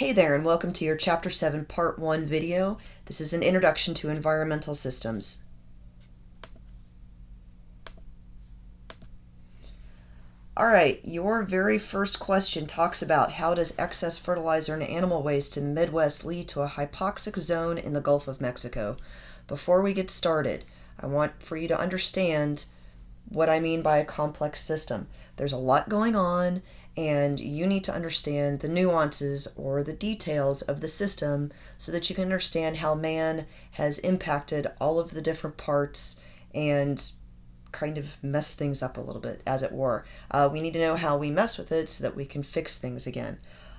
Hey there, and welcome to your Chapter 7 Part 1 video. This is an introduction to environmental systems. Alright, your very first question talks about how does excess fertilizer and animal waste in the Midwest lead to a hypoxic zone in the Gulf of Mexico. Before we get started, I want for you to understand what I mean by a complex system. There's a lot going on, and you need to understand the nuances or the details of the system so that you can understand how man has impacted all of the different parts and kind of mess things up a little bit, as it were. We need to know how we mess with it so that we can fix things again.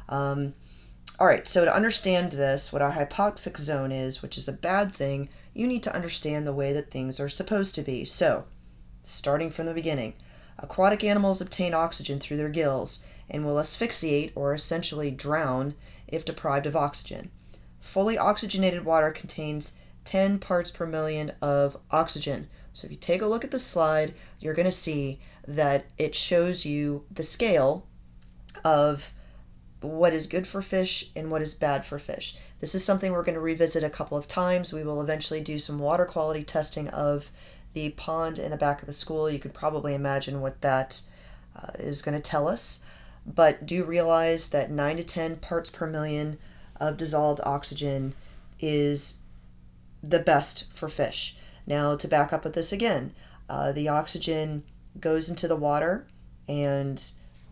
Alright, so to understand this, what a hypoxic zone is, which is a bad thing, you need to understand the way that things are supposed to be. So, starting from the beginning, aquatic animals obtain oxygen through their gills and will asphyxiate or essentially drown if deprived of oxygen. Fully oxygenated water contains 10 parts per million of oxygen. So if you take a look at the slide, you're going to see that it shows you the scale of what is good for fish and what is bad for fish. This is something we're going to revisit a couple of times. We will eventually do some water quality testing of the pond in the back of the school. You can probably imagine what that is going to tell us. But do realize that 9 to 10 parts per million of dissolved oxygen is the best for fish. Now, to back up with this again, the oxygen goes into the water and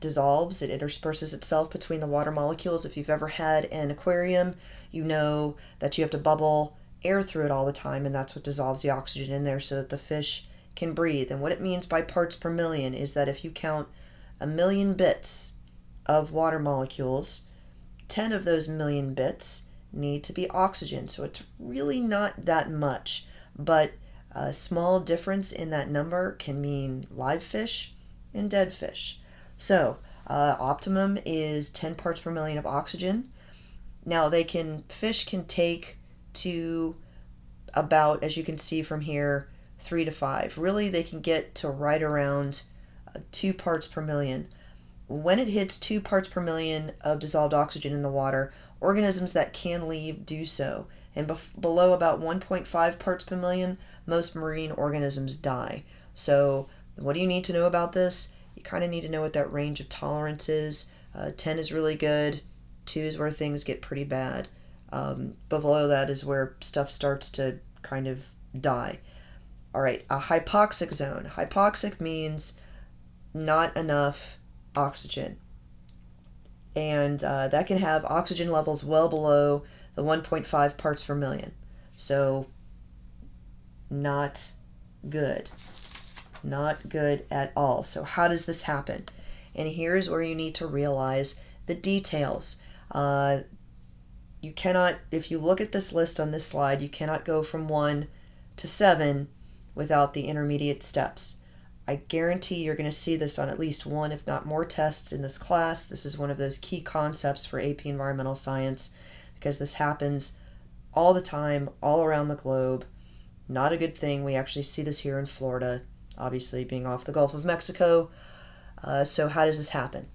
dissolves. It intersperses itself between the water molecules. If you've ever had an aquarium, you know that you have to bubble air through it all the time, and that's what dissolves the oxygen in there so that the fish can breathe. And what it means by parts per million is that if you count 1 million bits of water molecules, 10 of those million bits need to be oxygen. So it's really not that much, but a small difference in that number can mean live fish and dead fish. So optimum is 10 parts per million of oxygen. Now fish can take to about, as you can see from here, 3 to 5. Really, they can get to right around 2 parts per million. When it hits 2 parts per million of dissolved oxygen in the water, organisms that can leave do so. And below about 1.5 parts per million, most marine organisms die. So what do you need to know about this? You kind of need to know what that range of tolerance is. 10 is really good. 2 is where things get pretty bad. Below that is where stuff starts to kind of die. Alright, a hypoxic zone. Hypoxic means not enough oxygen. And that can have oxygen levels well below the 1.5 parts per million. So, not good. Not good at all. So how does this happen? And here's where you need to realize the details. You cannot, if you look at this list on this slide, you cannot go from 1 to 7 without the intermediate steps. I guarantee you're going to see this on at least one, if not more, tests in this class. This is one of those key concepts for AP Environmental Science because this happens all the time, all around the globe. Not a good thing. We actually see this here in Florida, obviously being off the Gulf of Mexico. So how does this happen?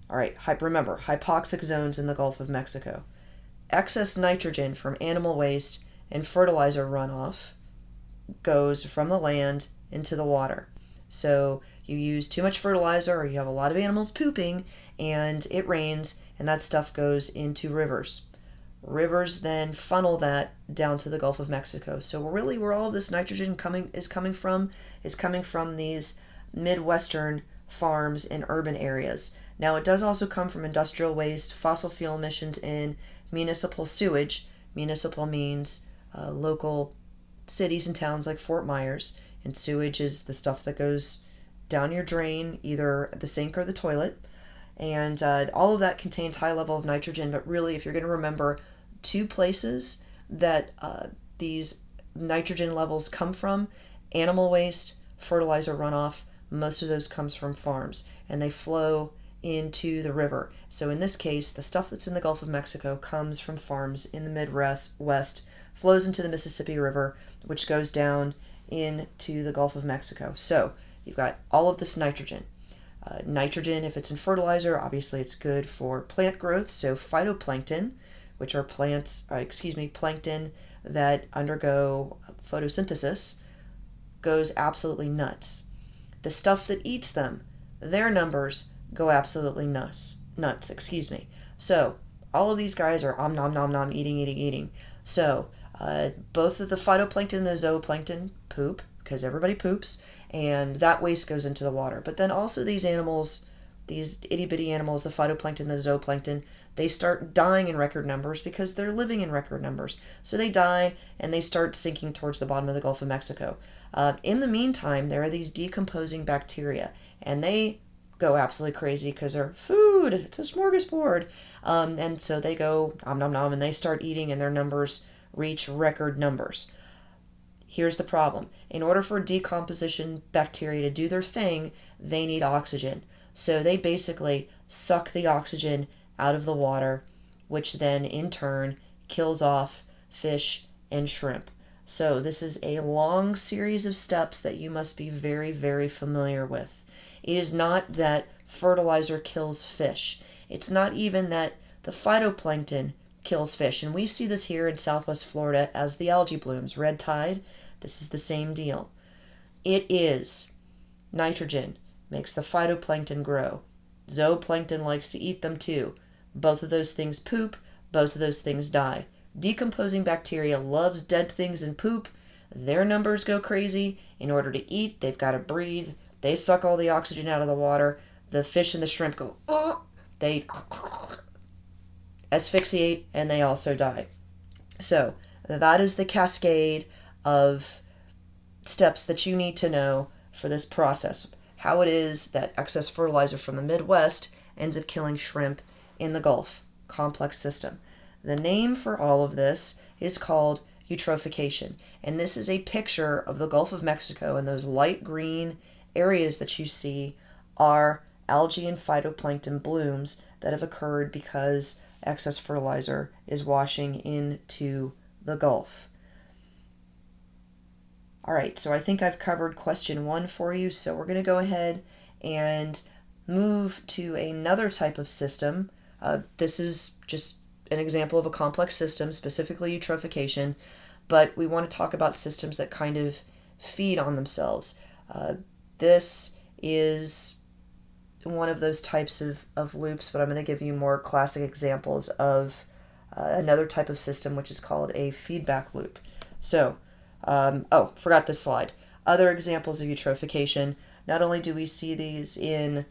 All right, remember, hypoxic zones in the Gulf of Mexico. Excess nitrogen from animal waste and fertilizer runoff goes from the land into the water. So you use too much fertilizer or you have a lot of animals pooping and it rains and that stuff goes into rivers. Rivers then funnel that down to the Gulf of Mexico. So really where all of this nitrogen is coming from these Midwestern farms in urban areas. Now it does also come from industrial waste, fossil fuel emissions, and municipal sewage. Municipal means local cities and towns like Fort Myers, and sewage is the stuff that goes down your drain, either the sink or the toilet. And all of that contains high level of nitrogen, but really if you're going to remember 2 places that these nitrogen levels come from, animal waste, fertilizer runoff, most of those comes from farms, and they flow into the river. So in this case, the stuff that's in the Gulf of Mexico comes from farms in the Midwest, flows into the Mississippi River, which goes down into the Gulf of Mexico. So you've got all of this nitrogen. Nitrogen, if it's in fertilizer, obviously it's good for plant growth. So phytoplankton, which are plankton that undergo photosynthesis, goes absolutely nuts. The stuff that eats them, their numbers go absolutely nuts. So all of these guys are nom nom nom eating. So both of the phytoplankton and the zooplankton poop, because everybody poops, and that waste goes into the water. But then also these animals, these itty bitty animals, the phytoplankton, the zooplankton, they start dying in record numbers because they're living in record numbers. So they die and they start sinking towards the bottom of the Gulf of Mexico. In the meantime, there are these decomposing bacteria, and they go absolutely crazy because they're food. It's a smorgasbord. And so they go nom nom nom, and they start eating, and their numbers reach record numbers. Here's the problem. In order for decomposition bacteria to do their thing, they need oxygen. So they basically suck the oxygen out of the water, which then in turn kills off fish and shrimp. So this is a long series of steps that you must be very, very familiar with. It is not that fertilizer kills fish. It's not even that the phytoplankton kills fish. And we see this here in Southwest Florida as the algae blooms, red tide. This is the same deal. It is nitrogen makes the phytoplankton grow. Zooplankton likes to eat them too. Both of those things poop. Both of those things die. Decomposing bacteria loves dead things and poop. Their numbers go crazy. In order to eat, they've got to breathe. They suck all the oxygen out of the water. The fish and the shrimp go, they asphyxiate, and they also die. So that is the cascade of steps that you need to know for this process. How it is that excess fertilizer from the Midwest ends up killing shrimp in the Gulf. Complex system. The name for all of this is called eutrophication. And this is a picture of the Gulf of Mexico, and those light green areas that you see are algae and phytoplankton blooms that have occurred because excess fertilizer is washing into the Gulf. All right, so I think I've covered question 1 for you, so we're going to go ahead and move to another type of system. This is just an example of a complex system, specifically eutrophication, but we want to talk about systems that kind of feed on themselves. This is one of those types of loops, but I'm going to give you more classic examples of another type of system, which is called a feedback loop. So, forgot this slide. Other examples of eutrophication. Not only do we see these in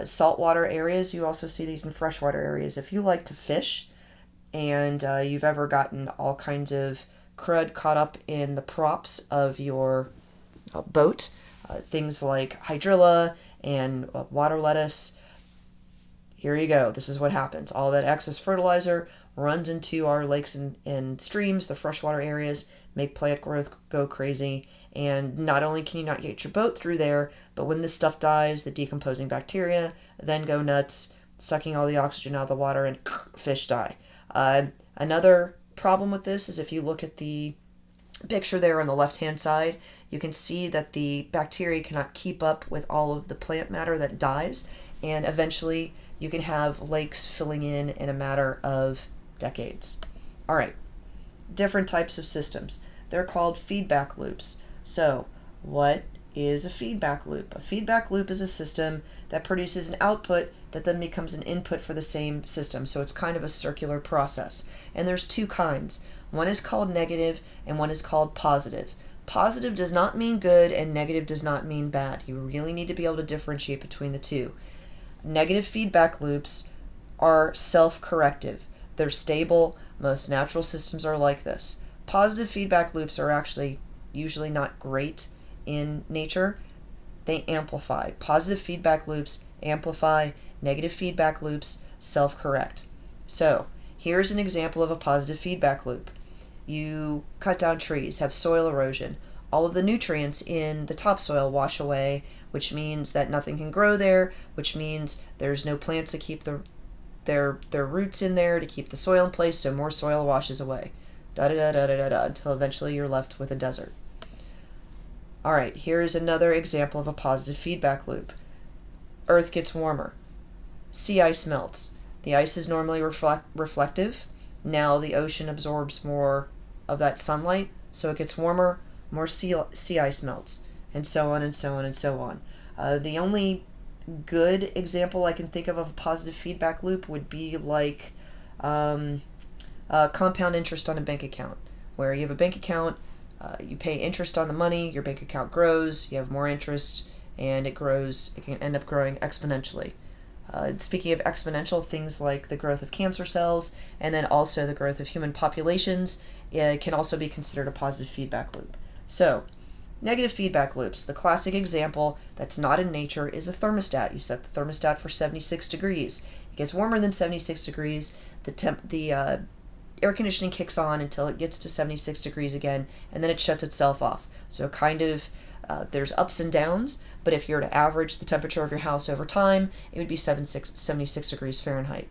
saltwater areas, you also see these in freshwater areas. If you like to fish and you've ever gotten all kinds of crud caught up in the props of your boat, things like hydrilla and water lettuce, here you go. This is what happens. All that excess fertilizer runs into our lakes and streams, the freshwater areas, make plant growth go crazy, and not only can you not get your boat through there, but when this stuff dies, the decomposing bacteria then go nuts, sucking all the oxygen out of the water, and fish die. Another problem with this is if you look at the picture there on the left-hand side, you can see that the bacteria cannot keep up with all of the plant matter that dies, and eventually you can have lakes filling in a matter of decades. All right, different types of systems. They're called feedback loops. So, what is a feedback loop? A feedback loop is a system that produces an output that then becomes an input for the same system. So it's kind of a circular process. And there's 2 kinds. One is called negative and one is called positive. Positive does not mean good and negative does not mean bad. You really need to be able to differentiate between the two. Negative feedback loops are self-corrective. They're stable. Most natural systems are like this. Positive feedback loops are actually usually not great in nature. They amplify. Positive feedback loops amplify. Negative feedback loops self-correct. So, here's an example of a positive feedback loop. You cut down trees, have soil erosion. All of the nutrients in the topsoil wash away, which means that nothing can grow there, which means there's no plants to keep their roots in there to keep the soil in place, so more soil washes away. Until eventually you're left with a desert. All right, here is another example of a positive feedback loop. Earth gets warmer. Sea ice melts. The ice is normally reflective. Now the ocean absorbs more of that sunlight, so it gets warmer, more sea ice melts, and so on and so on and so on. The only good example I can think of a positive feedback loop would be like compound interest on a bank account, where you have a bank account, you pay interest on the money, your bank account grows, you have more interest, and it grows. It can end up growing exponentially. Speaking of exponential, things like the growth of cancer cells and then also the growth of human populations can also be considered a positive feedback loop. So, negative feedback loops. The classic example that's not in nature is a thermostat. You set the thermostat for 76 degrees. It gets warmer than 76 degrees. The air conditioning kicks on until it gets to 76 degrees again, and then it shuts itself off. So kind of there's ups and downs, but if you were to average the temperature of your house over time, it would be 76 degrees Fahrenheit.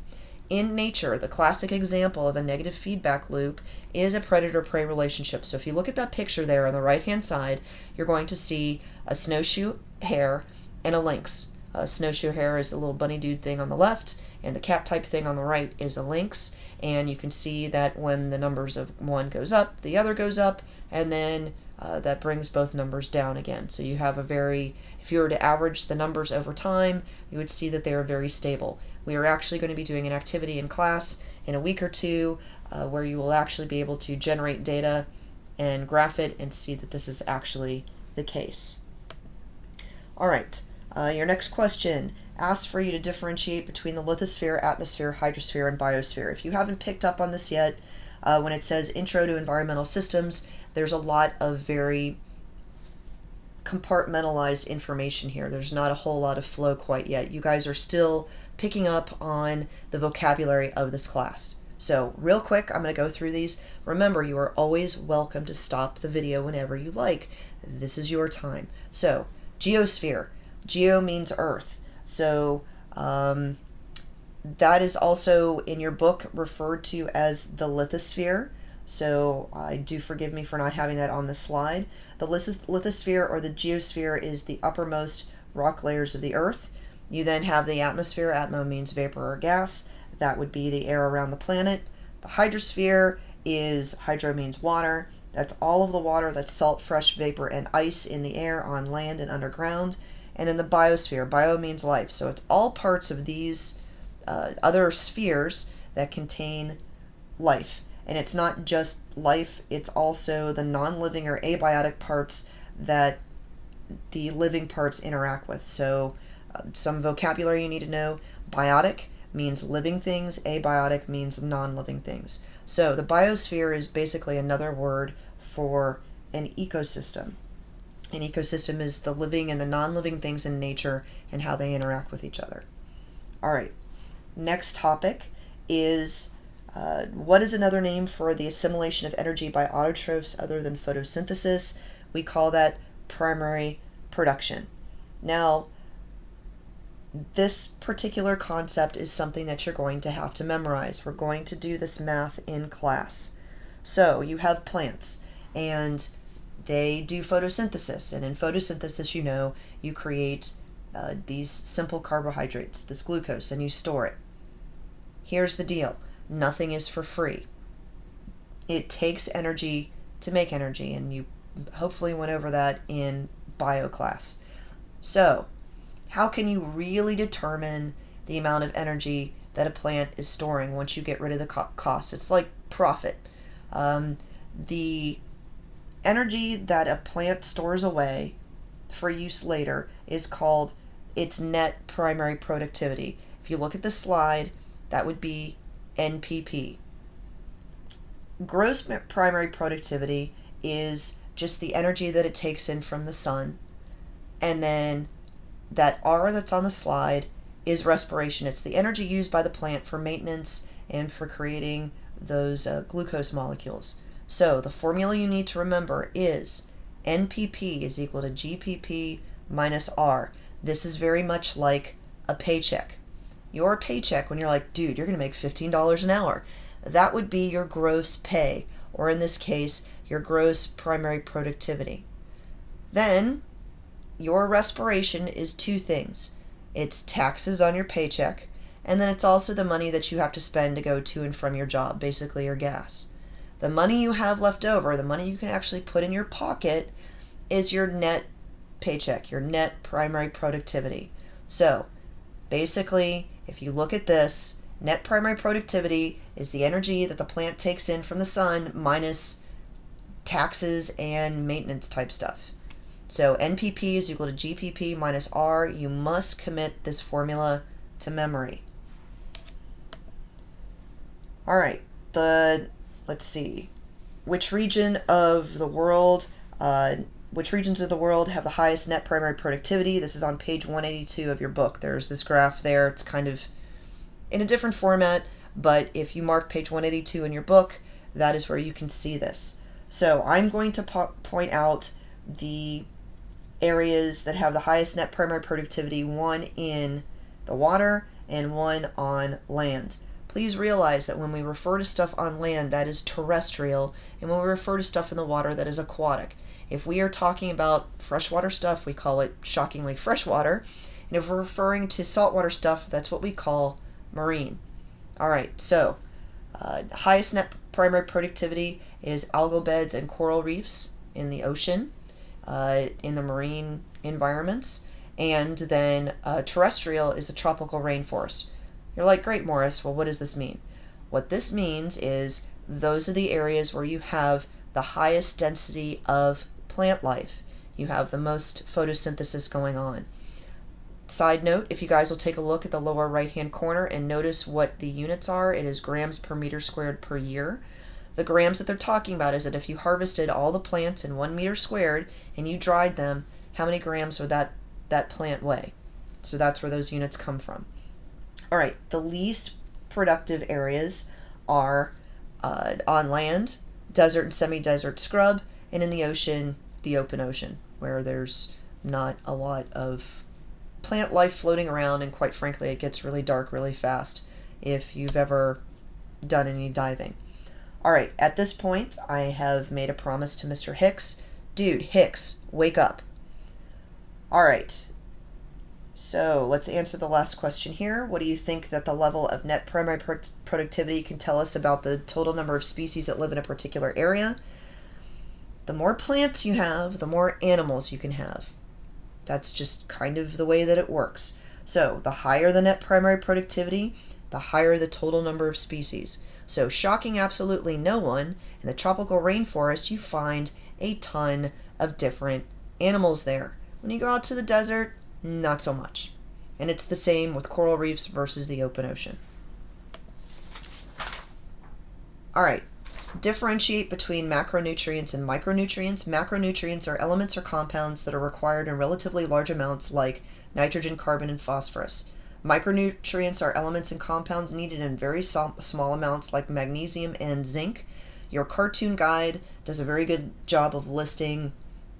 In nature, the classic example of a negative feedback loop is a predator-prey relationship. So if you look at that picture there on the right-hand side, you're going to see a snowshoe hare and a lynx. A snowshoe hare is a little bunny dude thing on the left, and the cat-type thing on the right is a lynx. And you can see that when the numbers of one goes up, the other goes up, and then that brings both numbers down again. So you have if you were to average the numbers over time, you would see that they are very stable. We are actually going to be doing an activity in class in a week or two where you will actually be able to generate data and graph it and see that this is actually the case. All right, your next question asks for you to differentiate between the lithosphere, atmosphere, hydrosphere, and biosphere. If you haven't picked up on this yet, when it says Intro to Environmental Systems, there's a lot of very compartmentalized information here. There's not a whole lot of flow quite yet. You guys are still picking up on the vocabulary of this class. So real quick, I'm going to go through these. Remember, you are always welcome to stop the video whenever you like. This is your time. So, geosphere. Geo means earth. So, that is also in your book referred to as the lithosphere. So I do forgive me for not having that on the slide. The lithosphere or the geosphere is the uppermost rock layers of the earth. You then have the atmosphere. Atmo means vapor or gas. That would be the air around the planet. The hydrosphere is, hydro means water. That's all of the water that's salt, fresh vapor, and ice in the air on land and underground. And then the biosphere. Bio means life. So it's all parts of these other spheres that contain life. And it's not just life, it's also the non-living or abiotic parts that the living parts interact with. So some vocabulary you need to know. Biotic means living things, abiotic means non-living things. So the biosphere is basically another word for an ecosystem. An ecosystem is the living and the non-living things in nature and how they interact with each other. All right, next topic is what is another name for the assimilation of energy by autotrophs other than photosynthesis? We call that primary production. Now, this particular concept is something that you're going to have to memorize. We're going to do this math in class. So, you have plants, and they do photosynthesis. And in photosynthesis, you create these simple carbohydrates, this glucose, and you store it. Here's the deal. Nothing is for free. It takes energy to make energy, and you hopefully went over that in bio class. So, how can you really determine the amount of energy that a plant is storing once you get rid of the cost? It's like profit. The energy that a plant stores away for use later is called its net primary productivity. If you look at the slide, that would be NPP. Gross primary productivity is just the energy that it takes in from the sun. And then that R that's on the slide is respiration. It's the energy used by the plant for maintenance and for creating those glucose molecules. So the formula you need to remember is NPP is equal to GPP minus R. This is very much like a paycheck. Your paycheck, when you're like, dude, you're going to make $15 an hour, that would be your gross pay, or in this case, your gross primary productivity. Then, your respiration is two things. it's taxes on your paycheck, and then it's also the money that you have to spend to go to and from your job, basically your gas. The money you have left over, the money you can actually put in your pocket, is your net paycheck, your net primary productivity. So basically, if you look at this, net primary productivity is the energy that the plant takes in from the sun minus taxes and maintenance type stuff. So NPP is equal to GPP minus R. You must commit this formula to memory. All right, let's see. Which regions of the world have the highest net primary productivity? This is on page 182 of your book. There's this graph there. It's kind of in a different format, but if you mark page 182 in your book, that is where you can see this. So I'm going to point out the areas that have the highest net primary productivity, one in the water and one on land. Please realize that when we refer to stuff on land, that is terrestrial, and when we refer to stuff in the water, that is aquatic. If we are talking about freshwater stuff, we call it shockingly freshwater, and if we're referring to saltwater stuff, that's what we call marine. All right, so highest net primary productivity is algal beds and coral reefs in the ocean, in the marine environments, and then terrestrial is the tropical rainforest. You're like, great, Morris, well, what does this mean? What this means is those are the areas where you have the highest density of plant life. You have the most photosynthesis going on. Side note, if you guys will take a look at the lower right-hand corner and notice what the units are, it is grams per meter squared per year. The grams that they're talking about is that if you harvested all the plants in 1 meter squared and you dried them, how many grams would that plant weigh? So that's where those units come from. All right, the least productive areas are on land, desert and semi-desert scrub, and in the ocean, the open ocean, where there's not a lot of plant life floating around, and quite frankly, it gets really dark really fast if you've ever done any diving. All right, at this point, I have made a promise to Mr. Hicks. Dude, Hicks, wake up. All right. So let's answer the last question here. What do you think that the level of net primary productivity can tell us about the total number of species that live in a particular area? The more plants you have, the more animals you can have. That's just kind of the way that it works. So the higher the net primary productivity, the higher the total number of species. So shocking absolutely no one, in the tropical rainforest you find a ton of different animals there. When you go out to the desert, not so much. And it's the same with coral reefs versus the open ocean. All right, differentiate between macronutrients and micronutrients. Macronutrients are elements or compounds that are required in relatively large amounts like nitrogen, carbon, and phosphorus. Micronutrients are elements and compounds needed in very small amounts like magnesium and zinc. Your cartoon guide does a very good job of listing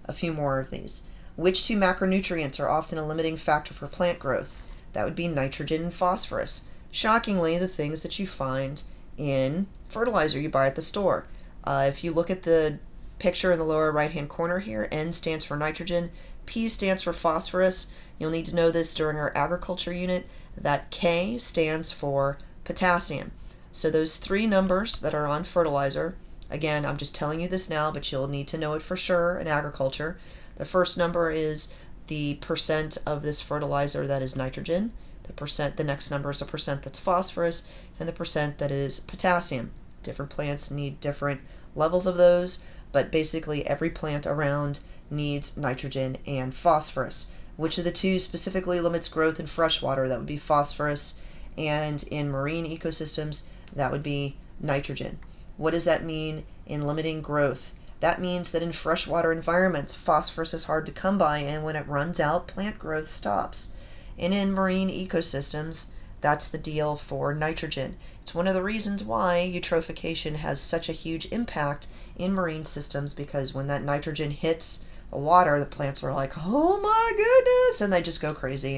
a few more of these. Which two macronutrients are often a limiting factor for plant growth? That would be nitrogen and phosphorus. Shockingly, the things that you find in fertilizer you buy at the store. If you look at the picture in the lower right-hand corner here, N stands for nitrogen, P stands for phosphorus. You'll need to know this during our agriculture unit, that K stands for potassium. So those three numbers that are on fertilizer, again, I'm just telling you this now, but you'll need to know it for sure in agriculture. The first number is the percent of this fertilizer that is nitrogen. The next number is a percent that's phosphorus, and the percent that is potassium. Different plants need different levels of those, but basically every plant around needs nitrogen and phosphorus. Which of the two specifically limits growth in freshwater? That would be phosphorus, and in marine ecosystems, that would be nitrogen. What does that mean in limiting growth? That means that in freshwater environments, phosphorus is hard to come by, and when it runs out, plant growth stops. And in marine ecosystems, that's the deal for nitrogen. It's one of the reasons why eutrophication has such a huge impact in marine systems, because when that nitrogen hits the water, the plants are like, oh my goodness, and they just go crazy,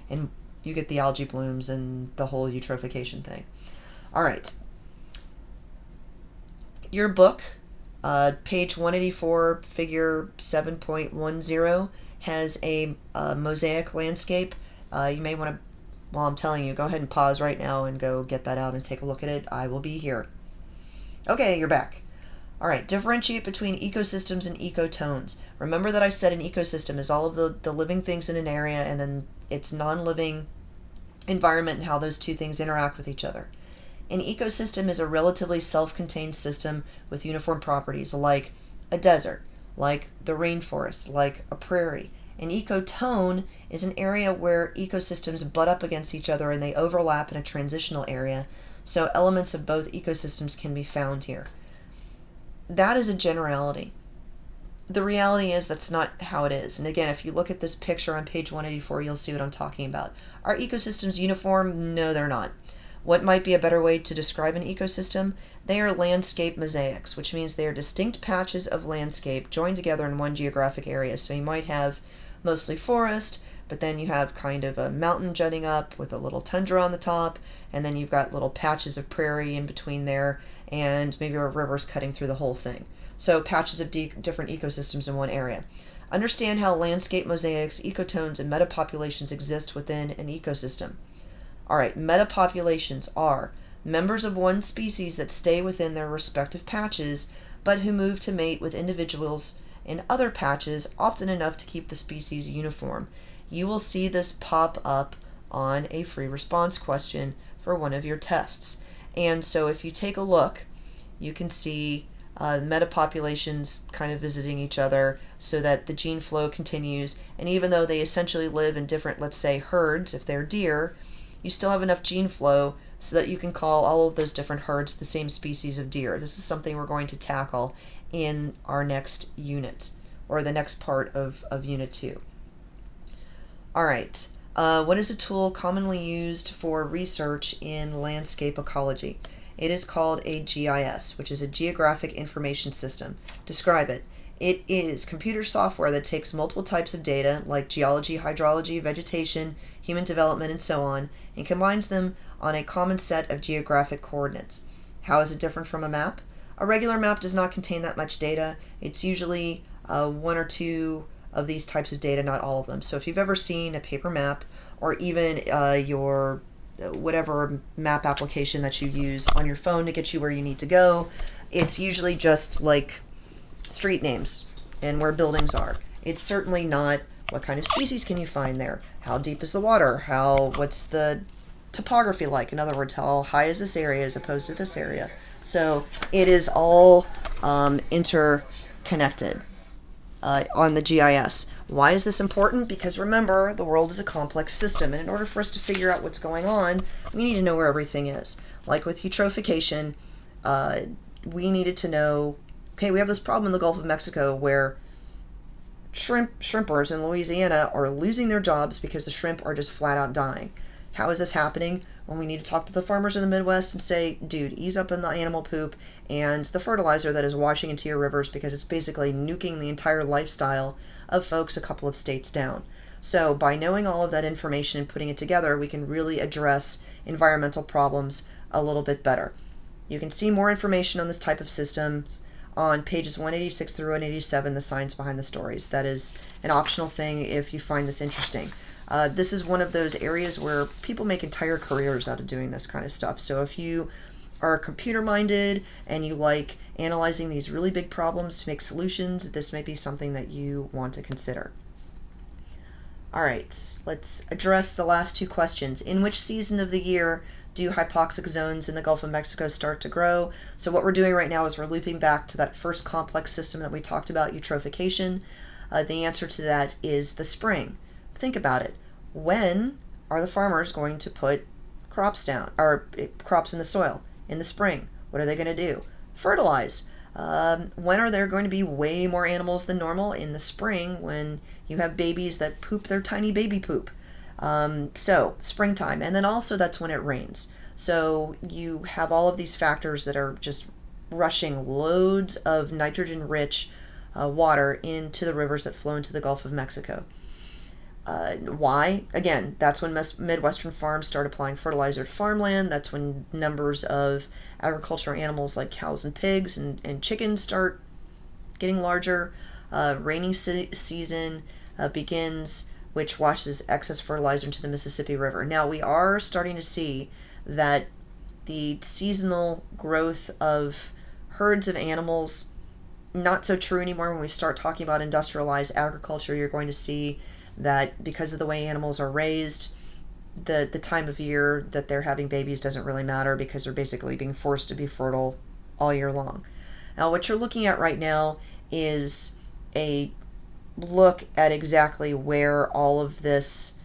and you get the algae blooms and the whole eutrophication thing. All right. Your book, page 184, figure 7.10, has a mosaic landscape. You may want to, while I'm telling you, go ahead and pause right now and go get that out and take a look at it. I will be here. Okay, you're back. All right, differentiate between ecosystems and ecotones. Remember that I said an ecosystem is all of the living things in an area and then its non-living environment and how those two things interact with each other. An ecosystem is a relatively self-contained system with uniform properties, like a desert, like the rainforest, like a prairie. An ecotone is an area where ecosystems butt up against each other and they overlap in a transitional area, so elements of both ecosystems can be found here. That is a generality. The reality is that's not how it is. And again, if you look at this picture on page 184, you'll see what I'm talking about. Are ecosystems uniform? No, they're not. What might be a better way to describe an ecosystem? They are landscape mosaics, which means they are distinct patches of landscape joined together in one geographic area. So you might have mostly forest, but then you have kind of a mountain jutting up with a little tundra on the top, and then you've got little patches of prairie in between there, and maybe a river's cutting through the whole thing. So patches of different ecosystems in one area. Understand how landscape mosaics, ecotones, and metapopulations exist within an ecosystem. All right, metapopulations are members of one species that stay within their respective patches, but who move to mate with individuals in other patches, often enough to keep the species uniform. You will see this pop up on a free response question for one of your tests. And so if you take a look, you can see metapopulations kind of visiting each other so that the gene flow continues. And even though they essentially live in different, let's say, herds, if they're deer, you still have enough gene flow so that you can call all of those different herds the same species of deer. This is something we're going to tackle in our next unit, or the next part of Unit 2. All right, what is a tool commonly used for research in landscape ecology? It is called a GIS, which is a Geographic Information System. Describe it. It is computer software that takes multiple types of data, like geology, hydrology, vegetation, human development, and so on, and combines them on a common set of geographic coordinates. How is it different from a map? A regular map does not contain that much data. It's usually one or two of these types of data, not all of them. So if you've ever seen a paper map, or even your whatever map application that you use on your phone to get you where you need to go, it's usually just like street names and where buildings are. It's certainly not what kind of species can you find there, how deep is the water, what's the topography like, in other words, how high is this area as opposed to this area. So it is all interconnected on the GIS. Why is this important? Because remember, the world is a complex system, and in order for us to figure out what's going on, we need to know where everything is. Like with eutrophication, we needed to know, okay, we have this problem in the Gulf of Mexico where shrimpers in Louisiana are losing their jobs because the shrimp are just flat out dying. How is this happening? Well, we need to talk to the farmers in the Midwest and say, dude, ease up on the animal poop and the fertilizer that is washing into your rivers, because it's basically nuking the entire lifestyle of folks a couple of states down. So by knowing all of that information and putting it together, we can really address environmental problems a little bit better. You can see more information on this type of systems on pages 186 through 187, the science behind the stories. That is an optional thing if you find this interesting. This is one of those areas where people make entire careers out of doing this kind of stuff. So if you are computer-minded and you like analyzing these really big problems to make solutions, this may be something that you want to consider. All right, let's address the last two questions. In which season of the year do hypoxic zones in the Gulf of Mexico start to grow? So what we're doing right now is we're looping back to that first complex system that we talked about, eutrophication. The answer to that is the spring. Think about it. When are the farmers going to put crops down, or crops in the soil? In the spring. What are they going to do? Fertilize. When are there going to be way more animals than normal? In the spring, when you have babies that poop their tiny baby poop. So springtime, and then also that's when it rains. So you have all of these factors that are just rushing loads of nitrogen-rich water into the rivers that flow into the Gulf of Mexico. Why? Again, that's when Midwestern farms start applying fertilizer to farmland. That's when numbers of agricultural animals like cows and pigs and chickens start getting larger. Rainy season begins which washes excess fertilizer into the Mississippi River. Now, we are starting to see that the seasonal growth of herds of animals, not so true anymore. When we start talking about industrialized agriculture, you're going to see that because of the way animals are raised, the time of year that they're having babies doesn't really matter because they're basically being forced to be fertile all year long. Now, what you're looking at right now is a look at exactly where all of this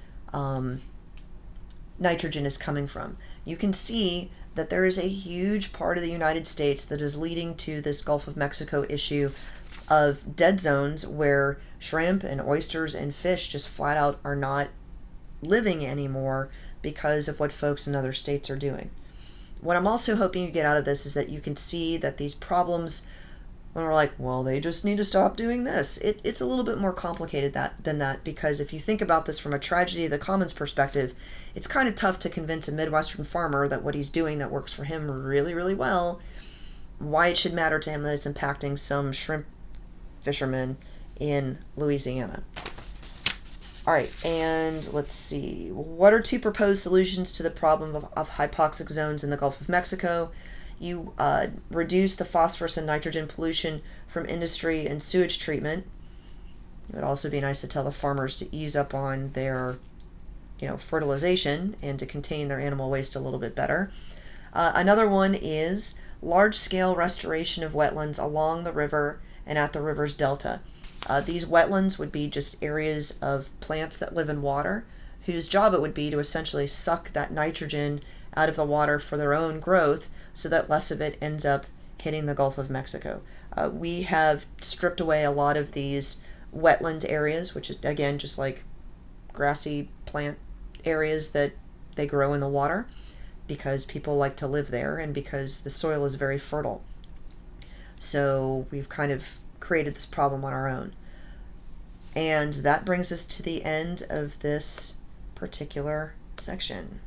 nitrogen is coming from. You can see that there is a huge part of the United States that is leading to this Gulf of Mexico issue of dead zones where shrimp and oysters and fish just flat out are not living anymore because of what folks in other states are doing. What I'm also hoping you get out of this is that you can see that these problems, when we're like, well, they just need to stop doing this, it's a little bit more complicated than that, because if you think about this from a tragedy of the commons perspective, it's kind of tough to convince a Midwestern farmer that what he's doing that works for him really, really well, why it should matter to him that it's impacting some shrimp fishermen in Louisiana. All right, and let's see. What are two proposed solutions to the problem of hypoxic zones in the Gulf of Mexico? You reduce the phosphorus and nitrogen pollution from industry and sewage treatment. It would also be nice to tell the farmers to ease up on their, fertilization and to contain their animal waste a little bit better. Another one is large-scale restoration of wetlands along the river and at the river's delta. These wetlands would be just areas of plants that live in water, whose job it would be to essentially suck that nitrogen out of the water for their own growth so that less of it ends up hitting the Gulf of Mexico. We have stripped away a lot of these wetland areas, which is, again, just like grassy plant areas that they grow in the water, because people like to live there and because the soil is very fertile. So we've kind of created this problem on our own. And that brings us to the end of this particular section.